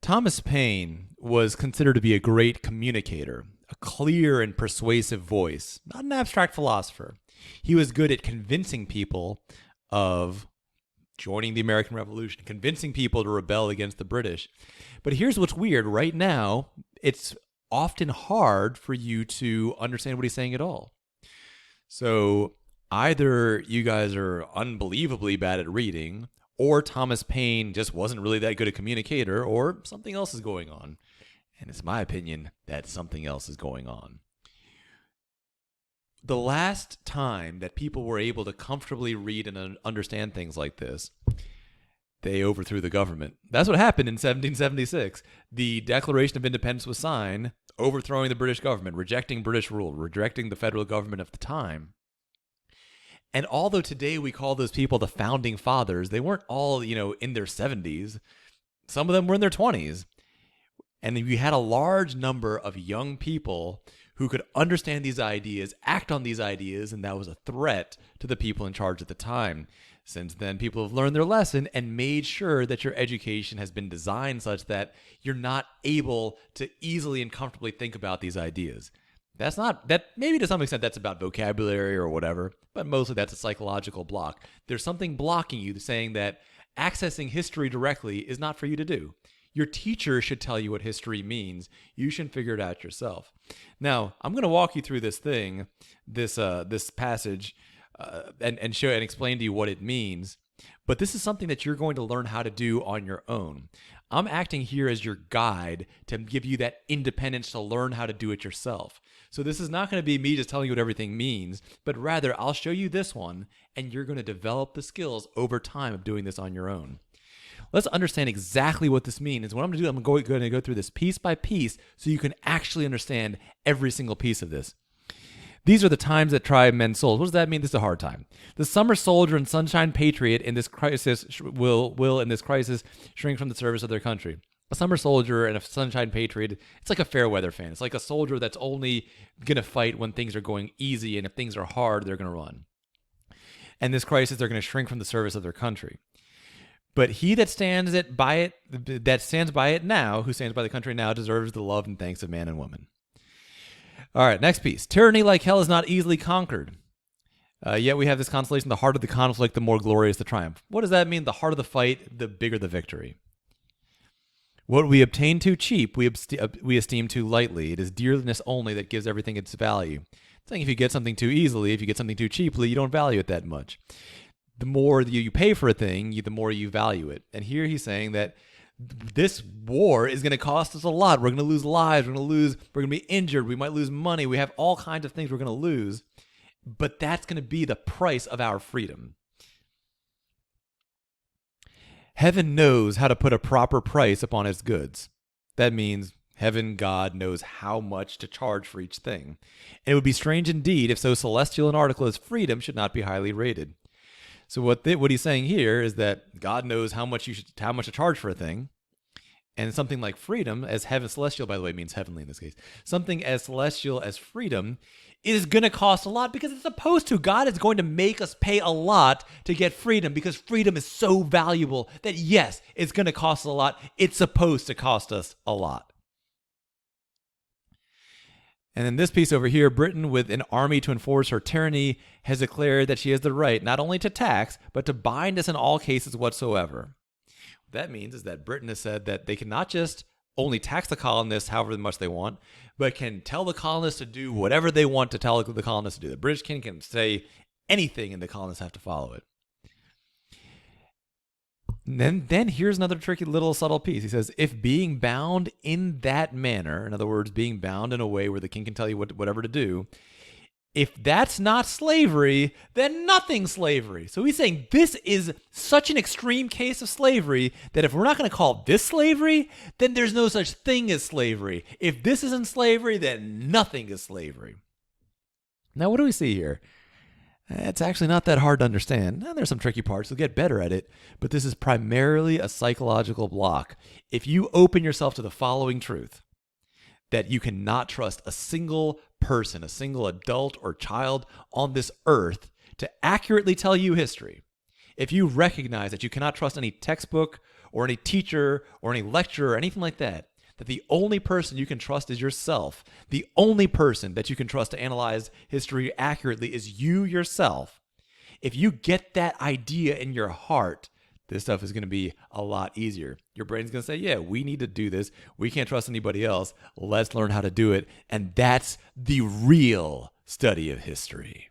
Thomas Paine was considered to be a great communicator, a clear and persuasive voice, not an abstract philosopher. He was good at convincing people of joining the American Revolution, convincing people to rebel against the British. But here's what's weird. Right now, it's often hard for you to understand what he's saying at all. So either you guys are unbelievably bad at reading, or Thomas Paine just wasn't really that good a communicator, or something else is going on. And it's my opinion that something else is going on. The last time that people were able to comfortably read and understand things like this, they overthrew the government. That's what happened in 1776. The Declaration of Independence was signed, overthrowing the British government, rejecting British rule, rejecting the federal government of the time. And although today we call those people the founding fathers, they weren't all, in their 70s. Some of them were in their 20s. And you had a large number of young people who could understand these ideas, act on these ideas, and that was a threat to the people in charge at the time. Since then, people have learned their lesson and made sure that your education has been designed such that you're not able to easily and comfortably think about these ideas. Maybe to some extent that's about vocabulary or whatever, but mostly that's a psychological block. There's something blocking you saying that accessing history directly is not for you to do. Your teacher should tell you what history means. You should figure it out yourself. Now, I'm going to walk you through this passage, and show and explain to you what it means. But this is something that you're going to learn how to do on your own. I'm acting here as your guide to give you that independence to learn how to do it yourself. So this is not going to be me just telling you what everything means, but rather I'll show you this one, and you're going to develop the skills over time of doing this on your own. Let's understand exactly what this means. What I'm going to do, I'm going to go through this piece by piece so you can actually understand every single piece of this. These are the times that try men's souls. What does that mean? This is a hard time. The summer soldier and sunshine patriot in this crisis will in this crisis shrink from the service of their country. A summer soldier and a sunshine patriot, it's like a fair weather fan. It's like a soldier that's only going to fight when things are going easy, and if things are hard, they're going to run. And this crisis, they're going to shrink from the service of their country. But he that stands by it now, who stands by the country now, deserves the love and thanks of man and woman. All right, next piece. Tyranny like hell is not easily conquered. Yet we have this consolation, the harder the conflict, the more glorious the triumph. What does that mean? The harder the fight, the bigger the victory. What we obtain too cheap, we esteem too lightly. It is dearness only that gives everything its value. It's saying if you get something too easily, if you get something too cheaply, you don't value it that much. The more you pay for a thing, the more you value it. And here he's saying that this war is going to cost us a lot. We're going to lose lives. We're going to be injured. We might lose money. We have all kinds of things we're going to lose. But that's going to be the price of our freedom. Heaven knows how to put a proper price upon its goods. That means heaven, God, knows how much to charge for each thing. And it would be strange indeed if so celestial an article as freedom should not be highly rated. So what he's saying here is that God knows how much to charge for a thing, and something like freedom, as heaven, celestial by the way means heavenly in this case, something as celestial as freedom is going to cost a lot because it's supposed to. God is going to make us pay a lot to get freedom because freedom is so valuable that yes, it's going to cost a lot. It's supposed to cost us a lot. And in this piece over here, Britain, with an army to enforce her tyranny, has declared that she has the right not only to tax, but to bind us in all cases whatsoever. What that means is that Britain has said that they can not just only tax the colonists however much they want, but can tell the colonists to do whatever they want to tell the colonists to do. The British king can say anything and the colonists have to follow it. And then here's another tricky little subtle piece. He says, if being bound in that manner, in other words, being bound in a way where the king can tell you whatever to do, if that's not slavery, then nothing's slavery. So he's saying this is such an extreme case of slavery that if we're not going to call this slavery, then there's no such thing as slavery. If this isn't slavery, then nothing is slavery. Now, what do we see here? It's actually not that hard to understand. There's some tricky parts. You'll get better at it. But this is primarily a psychological block. If you open yourself to the following truth, that you cannot trust a single person, a single adult or child on this earth to accurately tell you history, If you recognize that you cannot trust any textbook or any teacher or any lecturer or anything like that, that the only person you can trust is yourself, the only person that you can trust to analyze history accurately is you yourself. If you get that idea in your heart, this stuff is going to be a lot easier. Your brain's going to say, yeah, we need to do this. We can't trust anybody else. Let's learn how to do it. And that's the real study of history.